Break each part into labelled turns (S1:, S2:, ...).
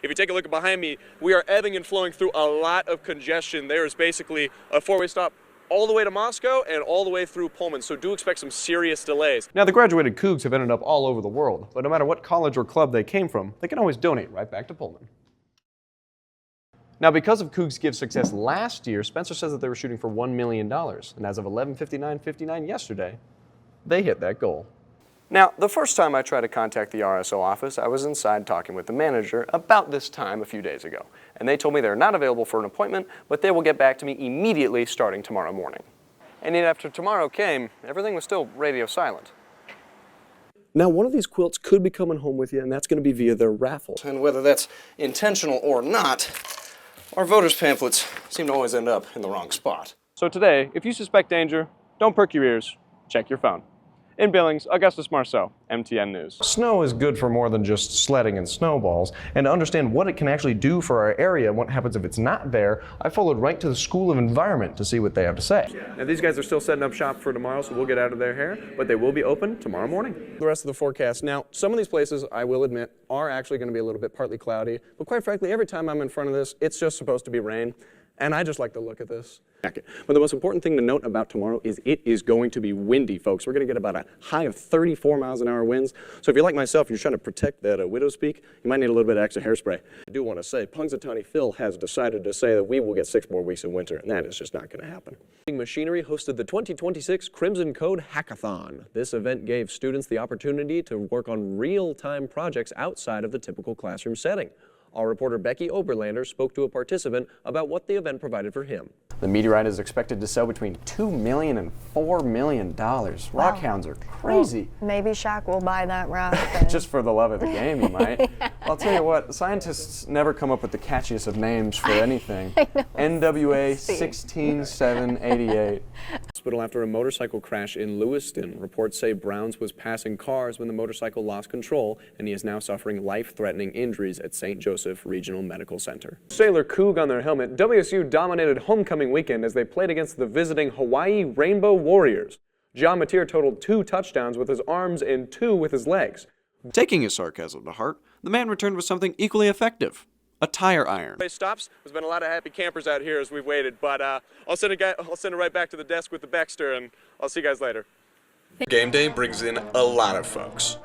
S1: If you take a look behind me, we are ebbing and flowing through a lot of congestion. There is basically a four-way stop all the way to Moscow and all the way through Pullman, so do expect some serious delays.
S2: Now, the graduated Cougs have ended up all over the world, but no matter what college or club they came from, they can always donate right back to Pullman. Now, because of Cougs' Give success last year, Spencer says that they were shooting for $1 million, and as of 11/59/59 yesterday, they hit that goal. Now, the first time I tried to contact the RSO office, I was inside talking with the manager about this time a few days ago, and they told me they're not available for an appointment, but they will get back to me immediately starting tomorrow morning. And yet after tomorrow came, everything was still radio silent. Now, one of these quilts could be coming home with you, and that's going to be via their raffle. And whether that's intentional or not, our voters' pamphlets seem to always end up in the wrong spot. So today, if you suspect danger, don't perk your ears, check your phone. In Billings, Agustus Marceau, MTN News. Snow is good for more than just sledding and snowballs, and to understand what it can actually do for our area and what happens if it's not there, I followed right to the School of Environment to see what they have to say. Now, these guys are still setting up shop for tomorrow, so we'll get out of their hair, but they will be open tomorrow morning. The rest of the forecast. Now, some of these places, I will admit, are actually going to be a little bit partly cloudy, but quite frankly, every time I'm in front of this, it's just supposed to be rain, and I just like the look of this. But the most important thing to note about tomorrow is it is going to be windy, folks. We're going to get about a high of 34 miles an hour winds. So if you're like myself, you're trying to protect that widow's peak, you might need a little bit of extra hairspray. I do want to say, Punxsutawney Phil has decided to say that we will get 6 more weeks of winter, and that is just not going to happen. Machinery hosted the 2026 Crimson Code Hackathon. This event gave students the opportunity to work on real-time projects outside of the typical classroom setting. Our reporter Becky Oberlander spoke to a participant about what the event provided for him. The meteorite is expected to sell between $2 million and $4 million. Rockhounds are crazy.
S3: Well, maybe Shaq will buy that rock.
S2: Just for the love of the game, you might. I'll tell you what, scientists never come up with the catchiest of names for anything. NWA 16788. Hospital after a motorcycle crash in Lewiston. Reports say Browns was passing cars when the motorcycle lost control, and he is now suffering life-threatening injuries at St. Joseph Regional Medical Center. Sailor Coug on their helmet, WSU dominated homecoming weekend as they played against the visiting Hawaii Rainbow Warriors. John Mateer totaled 2 touchdowns with his arms and 2 with his legs. Taking his sarcasm to heart, the man returned with something equally effective. A tire iron. Stops. There's been a lot of happy campers out here as we've waited, but I'll send it right back to the desk with the Baxter, and I'll see you guys later. Game day brings in a lot of folks.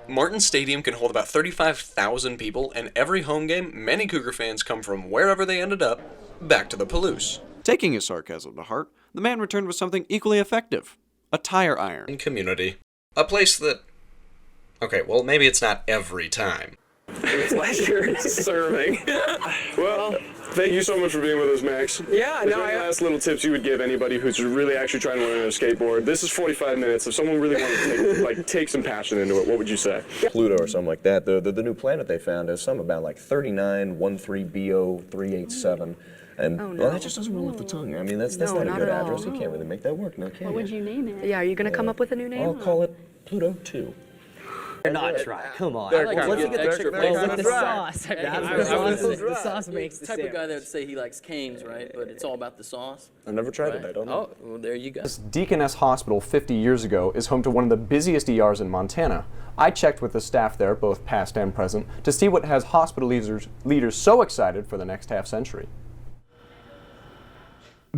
S2: Martin Stadium can hold about 35,000 people, and every home game, many Cougar fans come from wherever they ended up, back to the Palouse. Taking his sarcasm to heart, the man returned with something equally effective. A tire iron. Community. A place that... Okay, well, maybe it's not every time. It's pleasure serving. Well, thank you so much for being with us, Max. Yeah, no, any last little tips you would give anybody who's really actually trying to learn a skateboard? This is 45 minutes. If someone really wanted to take some passion into it, what would you say? Pluto or something like that. The new planet they found is something about like 3913BO387. And well, that just doesn't roll off the tongue. I mean, that's not a good address. You can't really make that work, no, can you?
S4: What would you name it? Yeah, are you going to come up with a new name?
S2: I'll call it Pluto 2.
S5: They're not dry. Come on.
S1: Let's get the
S5: the sauce. The sauce makes the
S6: type of guy that would say he likes Cane's, right? But it's all about the sauce.
S2: I've never tried it. I don't know.
S6: Oh, well, there you go.
S2: This Deaconess Hospital 50 years ago is home to one of the busiest ERs in Montana. I checked with the staff there, both past and present, to see what has hospital leaders so excited for the next half century.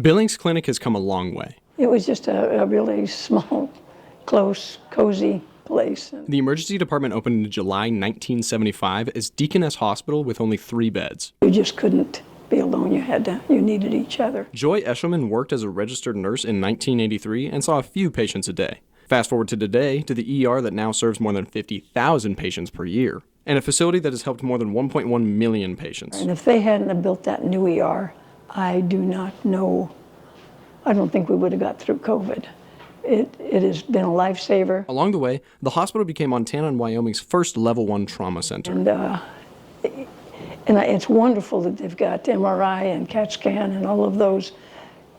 S7: Billings Clinic has come a long way.
S8: It was just a really small, close, cozy place.
S7: The emergency department opened in July 1975 as Deaconess Hospital with only 3 beds.
S8: You just couldn't be alone. You needed each other.
S7: Joy Eshelman worked as a registered nurse in 1983 and saw a few patients a day. Fast forward to today, to the ER that now serves more than 50,000 patients per year, and a facility that has helped more than 1.1 million patients.
S8: And if they hadn't have built that new ER, I do not know. I don't think we would have got through COVID. It has been a lifesaver.
S7: Along the way, the hospital became Montana and Wyoming's first level 1 trauma center.
S8: And it's wonderful that they've got MRI and CAT scan and all of those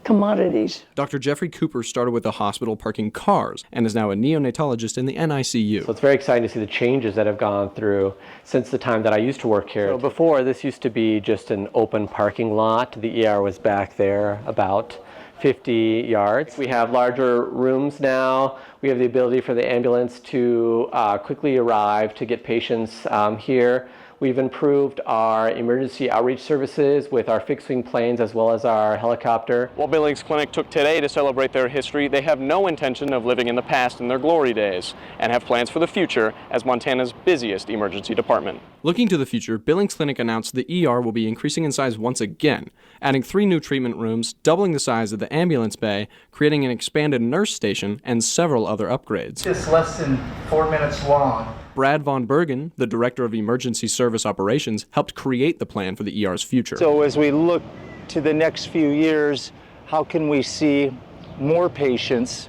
S8: commodities.
S7: Dr. Jeffrey Cooper started with the hospital parking cars and is now a neonatologist in the NICU.
S9: So it's very exciting to see the changes that have gone through since the time that I used to work here. So before, this used to be just an open parking lot. The ER was back there about 50 yards. We have larger rooms now. We have the ability for the ambulance to quickly arrive to get patients here. We've improved our emergency outreach services with our fixed-wing planes as well as our helicopter.
S7: While Billings Clinic took today to celebrate their history, they have no intention of living in the past in their glory days and have plans for the future as Montana's busiest emergency department. Looking to the future, Billings Clinic announced the ER will be increasing in size once again, adding 3 new treatment rooms, doubling the size of the ambulance bay, creating an expanded nurse station, and several other upgrades.
S10: Just less than 4 minutes long.
S7: Brad Von Bergen, the Director of Emergency Service Operations, helped create the plan for the ER's future.
S10: So as we look to the next few years, how can we see more patients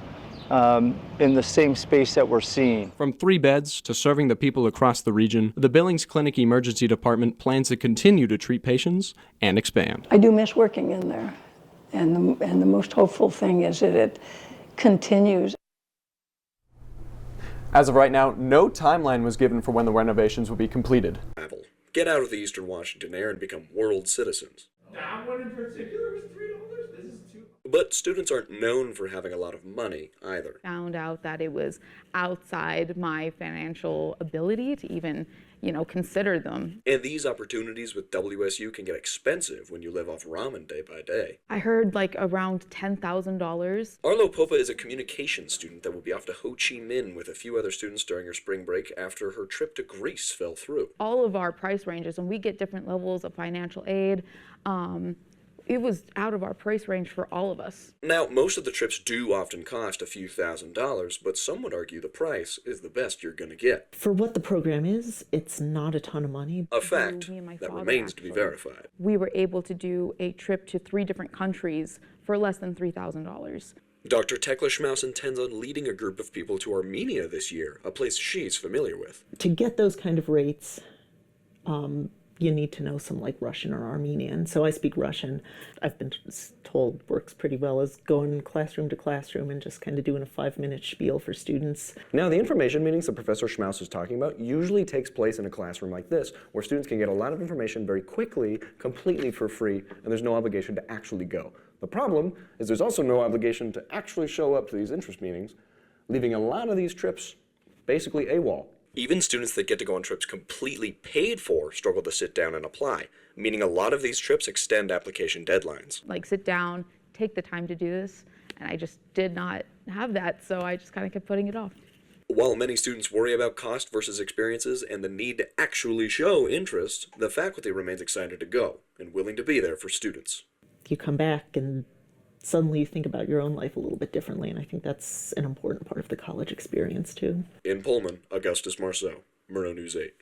S10: in the same space that we're seeing?
S7: From 3 beds to serving the people across the region, the Billings Clinic Emergency Department plans to continue to treat patients and expand.
S8: I do miss working in there, and the most hopeful thing is that it continues.
S2: As of right now, no timeline was given for when the renovations will be completed.
S1: Get out of the Eastern Washington air and become world citizens.
S11: That one in particular was $3. This is too.
S1: But students aren't known for having a lot of money either.
S4: Found out that it was outside my financial ability to even, consider them.
S1: And these opportunities with WSU can get expensive when you live off ramen day by day.
S4: I heard around $10,000.
S1: Arlo Popa is a communications student that will be off to Ho Chi Minh with a few other students during her spring break after her trip to Greece fell through.
S4: All of our price ranges, and we get different levels of financial aid. It was out of our price range for all of us.
S1: Now, most of the trips do often cost a few $1,000s, but some would argue the price is the best you're going to get.
S5: For what the program is, it's not a ton of money.
S1: A fact that remains to be verified.
S4: We were able to do a trip to 3 different countries for less than $3,000.
S1: Dr. Tekla Schmaus intends on leading a group of people to Armenia this year, a place she's familiar with.
S5: To get those kind of rates, you need to know some Russian or Armenian. So I speak Russian. I've been told works pretty well as going classroom to classroom and just kind of doing a 5-minute spiel for students.
S2: Now, the information meetings that Professor Schmaus is talking about usually takes place in a classroom like this, where students can get a lot of information very quickly, completely for free, and there's no obligation to actually go. The problem is there's also no obligation to actually show up to these interest meetings, leaving a lot of these trips basically AWOL. Even students that get to go on trips completely paid for struggle to sit down and apply, meaning a lot of these trips extend application deadlines.
S4: Sit down, take the time to do this, and I just did not have that, so I just kind of kept putting it off.
S1: While many students worry about cost versus experiences and the need to actually show interest, the faculty remains excited to go and willing to be there for students.
S5: You come back and suddenly you think about your own life a little bit differently, and I think that's an important part of the college experience too.
S1: In Pullman, Agustus Marceau, Murrow News 8.